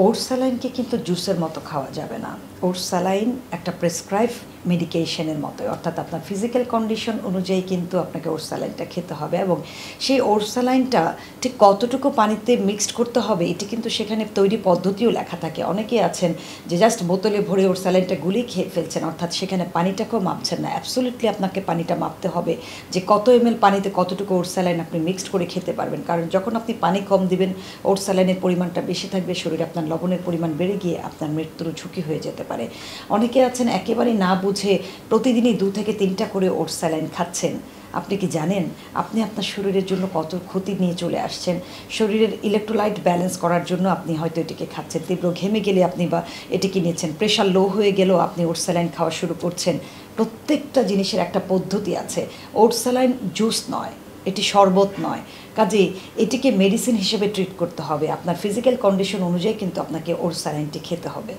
Oats স্যালাইনকে কিন্তু জুসের মতো খাওয়া যাবে না। ওটস স্যালাইন একটা প্রেসক্রাইব মেডিকেশনের মতো, অর্থাৎ আপনার ফিজিক্যাল কন্ডিশন অনুযায়ী কিন্তু আপনাকে ওটস স্যালাইনটা খেতে হবে, এবং সেই ওটস স্যালাইনটা ঠিক কতটুকু পানিতে মিক্সড করতে হবে এটি কিন্তু সেখানে তৈরি পদ্ধতিও লেখা থাকে। অনেকেই আছেন যে জাস্ট বোতলে ভরে ওটস স্যালাইনটা গুলিয়ে খেয়ে ফেলছেন, অর্থাৎ সেখানে পানিটাকেও মাপছেন না। অ্যাবসোলিউটলি আপনাকে পানিটা মাপতে হবে যে কত ml পানিতে কতটুকু ওটস স্যালাইন আপনি মিক্সড করে খেতে পারবেন, কারণ যখন আপনি পানি কম দিবেন ওটস স্যালাইনের পরিমাণটা বেশি থাকবে, শরীরে আপনার লবণের পরিমাণ বেড়ে গিয়ে আপনার মৃত্যুর ঝুঁকি হয়ে যেতে পারে। অনেকে আছেন একেবারেই না বুঝে প্রতিদিনই 2 থেকে 3টা করে ওটস স্যালাইন খাচ্ছেন। আপনি কি জানেন আপনি আপনার শরীরের জন্য কত ক্ষতি নিয়ে চলে আসছেন? শরীরের ইলেকট্রোলাইট ব্যালেন্স করার জন্য আপনি হয়তো এটিকে খাচ্ছেন, তীব্র ঘেমে গেলে আপনি বা এটিকে নিচ্ছেন, প্রেশার লো হয়ে গেলেও আপনি ওটস স্যালাইন খাওয়া শুরু করছেন। প্রত্যেকটা জিনিসের একটা পদ্ধতি আছে। ওটস স্যালাইন জুস নয়, এটি শরবত নয়, কাজেই এটিকে মেডিসিন হিসেবে ট্রিট করতে হবে। আপনার ফিজিক্যাল কন্ডিশন অনুযায়ী কিন্তু আপনাকে ওটস স্যালাইনটি খেতে হবে।